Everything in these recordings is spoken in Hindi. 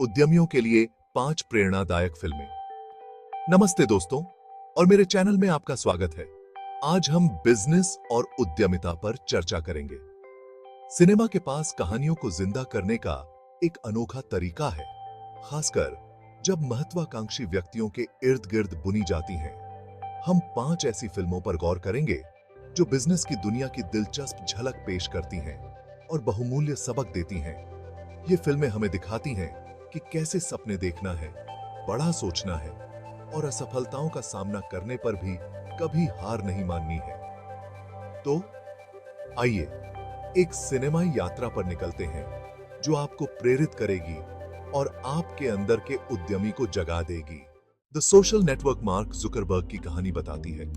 उद्यमियों के लिए 5 प्रेरणादायक फिल्में। नमस्ते दोस्तों, और मेरे चैनल में आपका स्वागत है। आज हम बिजनेस और उद्यमिता पर चर्चा करेंगे। सिनेमा के पास कहानियों को जिंदा करने का एक अनोखा तरीका है, खासकर जब महत्वाकांक्षी व्यक्तियों के इर्द गिर्द बुनी जाती हैं। हम 5 ऐसी फिल्मों पर गौर करेंगे जो बिजनेस की दुनिया की दिलचस्प झलक पेश करती हैं और बहुमूल्य सबक देती हैं। ये फिल्में हमें दिखाती हैं कि कैसे सपने देखना है, बड़ा सोचना है और असफलताओं का सामना करने पर भी कभी हार नहीं माननी है। तो आइए एक सिनेमाई यात्रा पर निकलते हैं जो आपको प्रेरित करेगी और आपके अंदर के उद्यमी को जगा देगी। The social network mark Zuckerberg की कहानी बताती है,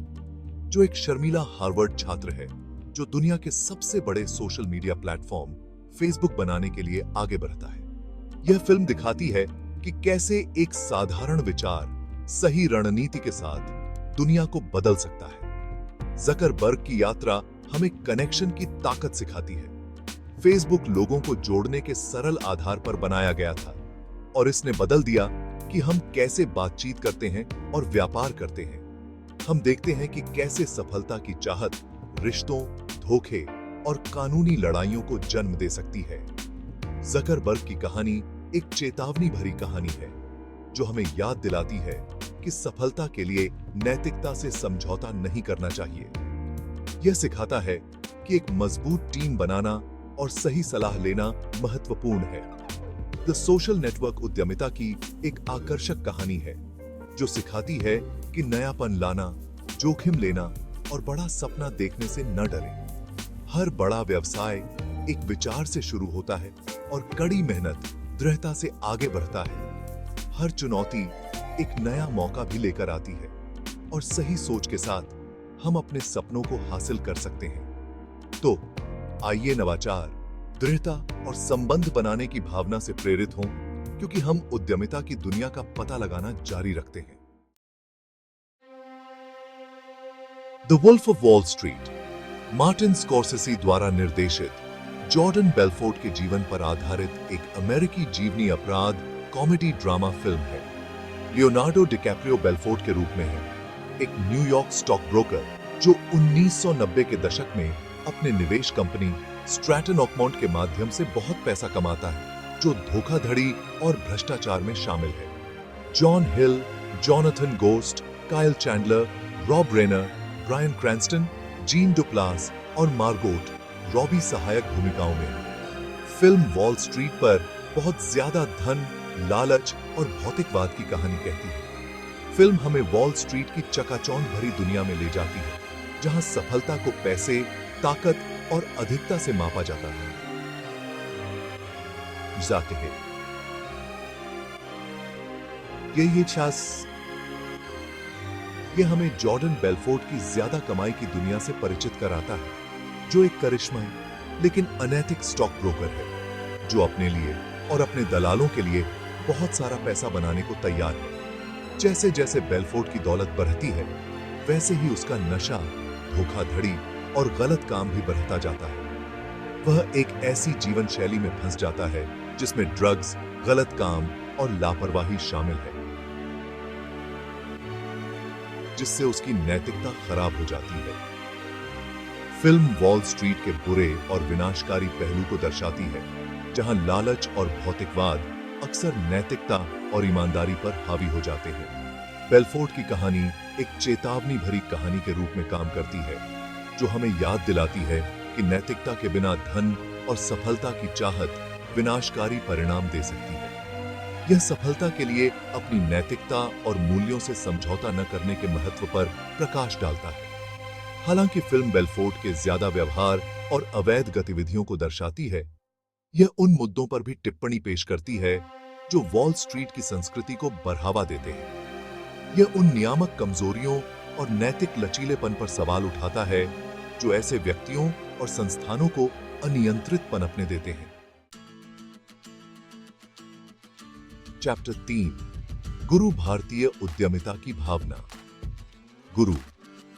जो एक शर्मीला हार्वर्ड छात्र है जो दुनिया के सबसे बड़े सोशल मीडिया प्लेटफॉर्म फेसबुक बनाने के लिए आगे बढ़ता है। यह फिल्म दिखाती है कि कैसे एक साधारण विचार सही रणनीति के साथ दुनिया को बदल सकता है। जकरबर्ग की यात्रा हमें कनेक्शन की ताकत सिखाती है। फेसबुक लोगों को जोड़ने के सरल आधार पर बनाया गया था और इसने बदल दिया कि हम कैसे बातचीत करते हैं और व्यापार करते हैं। हम देखते हैं कि कैसे सफलता की चाहत रिश्तों, धोखे और कानूनी लड़ाइयों को जन्म दे सकती है। जकरबर्ग की कहानी एक चेतावनी भरी कहानी है जो हमें याद दिलाती है कि सफलता के लिए नैतिकता से समझौता नहीं करना चाहिए। यह सिखाता है कि एक मजबूत टीम बनाना और सही सलाह लेना महत्वपूर्ण है। द सोशल नेटवर्क उद्यमिता की एक आकर्षक कहानी है जो सिखाती है कि नयापन लाना, जोखिम लेना और बड़ा सपना देखने से न डरें। हर बड़ा व्यवसाय एक विचार से शुरू होता है और कड़ी मेहनत, दृढ़ता से आगे बढ़ता है। हर चुनौती एक नया मौका भी लेकर आती है और सही सोच के साथ हम अपने सपनों को हासिल कर सकते हैं। तो आइए नवाचार, दृढ़ता और संबंध बनाने की भावना से प्रेरित हों, क्योंकि हम उद्यमिता की दुनिया का पता लगाना जारी रखते हैं। The Wolf of Wall Street Martin Scorsese द्वारा निर्देशित जॉर्डन बेलफोर्ट के जीवन पर आधारित एक अमेरिकी जीवनी अपराध कॉमेडी ड्रामा फिल्म है। लियोनार्डो डिकैप्रियो बेलफोर्ट के रूप में है, एक न्यूयॉर्क स्टॉक ब्रोकर जो 1990 के दशक में अपने निवेश कंपनी स्ट्रैटन ऑकमॉन्ट के माध्यम से बहुत पैसा कमाता है, जो धोखाधड़ी और भ्रष्टाचार में शामिल है। John Hill, Jonathan Ghost, Kyle Chandler, Rob Reiner, Bryan Cranston, Jean Duplass और मार्गोट रॉबी सहायक भूमिकाओं में। फिल्म वॉल स्ट्रीट पर बहुत ज्यादा धन, लालच और भौतिकवाद की कहानी कहती है। फिल्म हमें वॉल स्ट्रीट की चकाचौंध भरी दुनिया में ले जाती है, जहां सफलता को पैसे, ताकत और अधिकता से मापा जाता है। जाते हैं ये हमें जॉर्डन बेलफोर्ट की ज्यादा कमाई की दुनिया से परिचित कराता है, जो एक करिश्माई लेकिन अनैतिक स्टॉक ब्रोकर है, जो अपने लिए और अपने दलालों के लिए बहुत सारा पैसा बनाने को तैयार है। जैसे जैसे बेलफोर्ट की दौलत बढ़ती है, वैसे ही उसका नशा, धोखाधड़ी और गलत काम भी बढ़ता जाता है। वह एक ऐसी जीवन शैली में फंस जाता है जिसमें ड्रग्स, गलत काम और लापरवाही शामिल है, जिससे उसकी नैतिकता खराब हो जाती है। फिल्म वॉल स्ट्रीट के बुरे और विनाशकारी पहलू को दर्शाती है, जहां लालच और भौतिकवाद अक्सर नैतिकता और ईमानदारी पर हावी हो जाते हैं। बेलफोर्ट की कहानी एक चेतावनी भरी कहानी के रूप में काम करती है, जो हमें याद दिलाती है कि नैतिकता के बिना धन और सफलता की चाहत विनाशकारी परिणाम दे सकती है। यह सफलता के लिए अपनी नैतिकता और मूल्यों से समझौता न करने के महत्व पर प्रकाश डालता है। हालांकि फिल्म बेलफोर्ट के ज्यादा व्यवहार और अवैध गतिविधियों को दर्शाती है, यह उन मुद्दों पर भी टिप्पणी पेश करती है जो वॉल स्ट्रीट की संस्कृति को बढ़ावा देते हैं। यह उन नियामक कमजोरियों और नैतिक लचीलेपन पर सवाल उठाता है जो ऐसे व्यक्तियों और संस्थानों को अनियंत्रित पनपने देते हैं। चैप्टर 3, गुरु भारतीय उद्यमिता की भावना। गुरु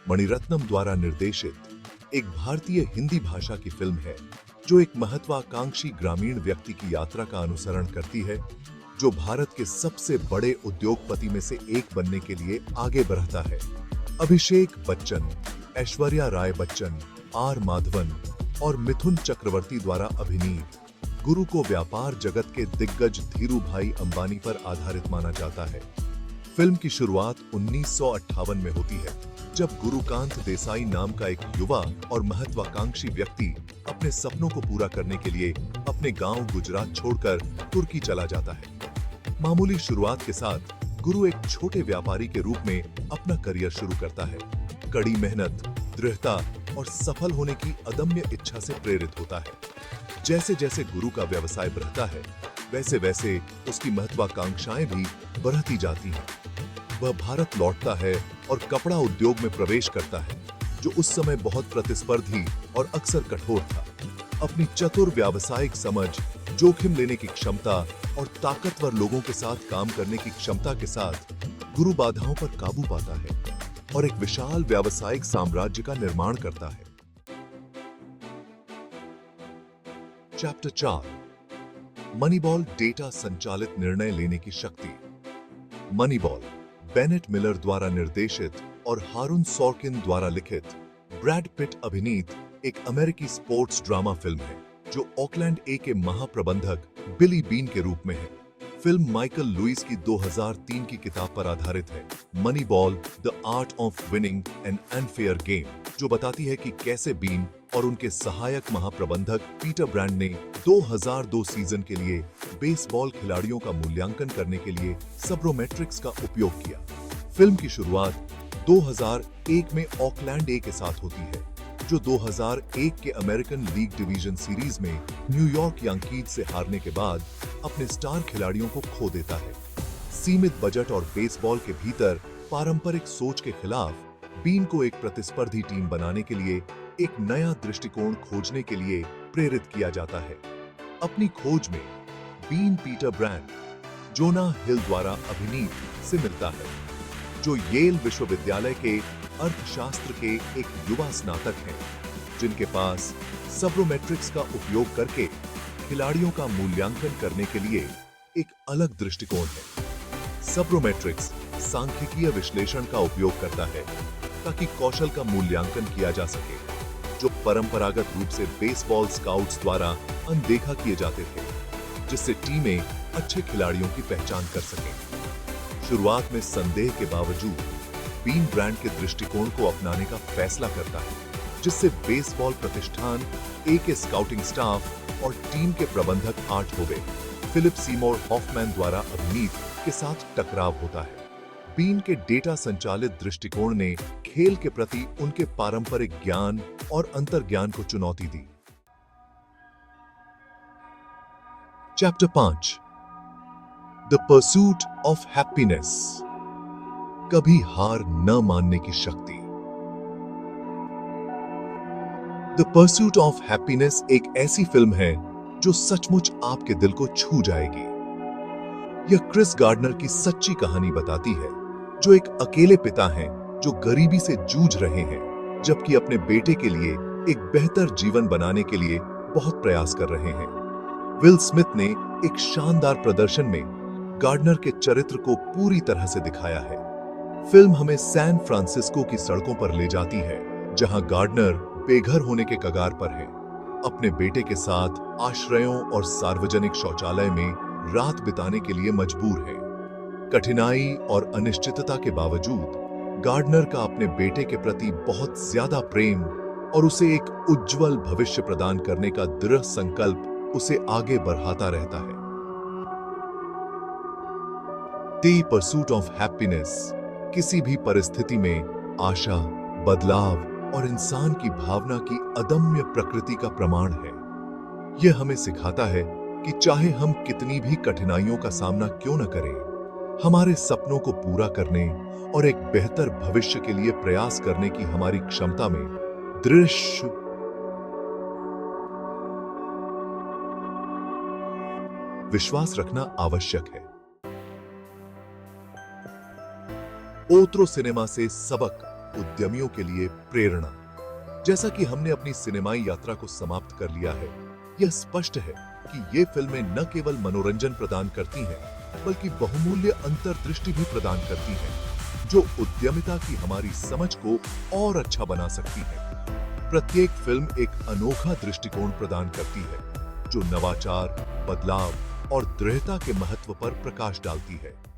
मणिरत्नम द्वारा निर्देशित एक भारतीय हिंदी भाषा की फिल्म है जो एक महत्वाकांक्षी ग्रामीण व्यक्ति की यात्रा का अनुसरण करती है जो भारत के सबसे बड़े उद्योगपति में से एक बनने के लिए आगे बढ़ता है। अभिषेक बच्चन, ऐश्वर्या राय बच्चन, आर माधवन और मिथुन चक्रवर्ती द्वारा अभिनीत गुरु को व्यापार जगत के दिग्गज धीरू भाई अंबानी पर आधारित माना जाता है। फिल्म की शुरुआत 1958 में होती है, जब गुरुकांत देसाई नाम का एक युवा और महत्वाकांक्षी व्यक्ति अपने सपनों को पूरा करने के लिए अपने गांव गुजरात छोड़कर तुर्की चला जाता है। मामूली शुरुआत के साथ गुरु एक छोटे व्यापारी के रूप में अपना करियर शुरू करता है। कड़ी मेहनत, दृढ़ता और सफल होने की अदम्य इच्छा से प्रेरित होता है। जैसे जैसे गुरु का व्यवसाय बढ़ता है, वैसे वैसे उसकी महत्वाकांक्षाएं भी बढ़ती जाती हैं। वह भारत लौटता है और कपड़ा उद्योग में प्रवेश करता है, जो उस समय बहुत प्रतिस्पर्धी और अक्सर कठोर था। अपनी चतुर व्यावसायिक समझ, जोखिम लेने की क्षमता और ताकतवर लोगों के साथ काम करने की क्षमता के साथ गुरु बाधाओं पर काबू पाता है और एक विशाल व्यावसायिक साम्राज्य का निर्माण करता है। चैप्टर 4, मनीबॉल, डेटा संचालित निर्णय लेने की शक्ति। मनीबॉल बेनेट मिलर द्वारा निर्देशित और हारून सॉर्किन द्वारा लिखित, ब्रैड पिट अभिनीत एक अमेरिकी स्पोर्ट्स ड्रामा फिल्म है, जो ऑकलैंड ए के महाप्रबंधक बिली बीन के रूप में है। फिल्म माइकल लुइस की 2003 की किताब पर आधारित है, Moneyball the art of winning an unfair game, जो बताती है कि कैसे बीन और उनके सहायक महाप्रबंधक पीटर ब्रांड ने 2002 सीजन के लिए बेसबॉल खिलाड़ियों का मूल्यांकन करने के लिए सब्रोमेट्रिक्स का उपयोग किया। फिल्म की शुरुआत 2001 में ऑकलैंड ए के साथ होती है, जो 2001 के अमेरिकन लीग डिवीजन सीरीज में न्यूयॉर्क यांकीज से हारने के बाद अपने स्टार खिलाड़ियों को खो देता है। सीमित बजट और बेसबॉल के भीतर पारंपरिक सोच के खिलाफ बीन को एक प्रतिस्पर्धी टीम बनाने के लिए एक नया दृष्टिकोण खोजने के लिए प्रेरित किया जाता है। अपनी खोज में बीन पीटर ब्रांड, जोना हिल द्वारा अभिनीत से मिलता है, जो येल विश्वविद्यालय के अर्थशास्त्र के एक युवा स्नातक हैं, जिनके पास सब्रोमेट्रिक्स का उपयोग करके खिलाड़ियों का मूल्यांकन करने के लिए एक अलग दृष्टिकोण है। सब्रोमेट्रिक्स सांख्यिकीय विश्लेषण का उपयोग करता है ताकि कौशल का मूल्यांकन किया जा सके, जो परंपरागत रूप से बेसबॉल स्काउट्स द्वारा अनदेखा किए जाते थे, जिससे टीमें अच्छे खिलाड़ियों की पहचान कर सकें। शुरुआत में संदेह के बावजूद बीन ब्रांड के दृष्टिकोण को अपनाने का फैसला करता है, जिससे बेसबॉल प्रतिष्ठान, ए के स्काउटिंग स्टाफ और टीम के प्रबंधक आर्ट होवे, फिलिप सीमोर हॉफमैन द्वारा अभिनीत के साथ टकराव होता है। बीन के डेटा संचालित दृष्टिकोण ने खेल के प्रति उनके पारंपरिक ज्ञान और अंतर्ज्ञान को चुनौती दी। Chapter 5, the pursuit of happiness, कभी हार न मानने की शक्ति। द परसूट ऑफ हैप्पीनेस एक ऐसी फिल्म है जो सचमुच आपके दिल को छू जाएगी। यह क्रिस गार्डनर की सच्ची कहानी बताती है, जो एक अकेले पिता हैं जो गरीबी से जूझ रहे हैं, जबकि अपने बेटे के लिए एक बेहतर जीवन बनाने के लिए बहुत प्रयास कर रहे हैं। विल स्मिथ ने एक शानदार प्रदर्शन में गार्डनर के चरित्र को पूरी तरह से दिखाया है। फिल्म हमें सैन फ्रांसिस्को की सड़कों पर ले जाती है, जहां गार्डनर बेघर होने के कगार पर है, अपने बेटे के साथ आश्रयों और सार्वजनिक शौचालय में रात बिताने के लिए मजबूर है। कठिनाई और अनिश्चितता के बावजूद गार्डनर का अपने बेटे के प्रति बहुत ज्यादा प्रेम और उसे एक उज्जवल भविष्य प्रदान करने का दृढ़ संकल्प उसे आगे बढ़ाता रहता है। द परसूट ऑफ हैप्पीनेस किसी भी परिस्थिति में आशा, बदलाव और इंसान की भावना की अदम्य प्रकृति का प्रमाण है। यह हमें सिखाता है कि चाहे हम कितनी भी कठिनाइयों का सामना क्यों न करें, हमारे सपनों को पूरा करने और एक बेहतर भविष्य के लिए प्रयास करने की हमारी क्षमता में दृढ़ विश्वास रखना आवश्यक है। ओत्रो सिनेमा से सबक, उद्यमियों के लिए प्रेरणा। जैसा कि हमने अपनी सिनेमाई यात्रा को समाप्त कर लिया है, यह स्पष्ट है कि ये फिल्में न केवल मनोरंजन प्रदान करती हैं, बल्कि बहुमूल्य अंतर्दृष्टि भी प्रदान करती हैं, जो उद्यमिता की हमारी समझ को और अच्छा बना सकती है। प्रत्येक फिल्म एक अनोखा दृष्टिकोण प्रदान करती है, जो नवाचार, बदलाव और दृढ़ता के महत्व पर प्रकाश डालती है।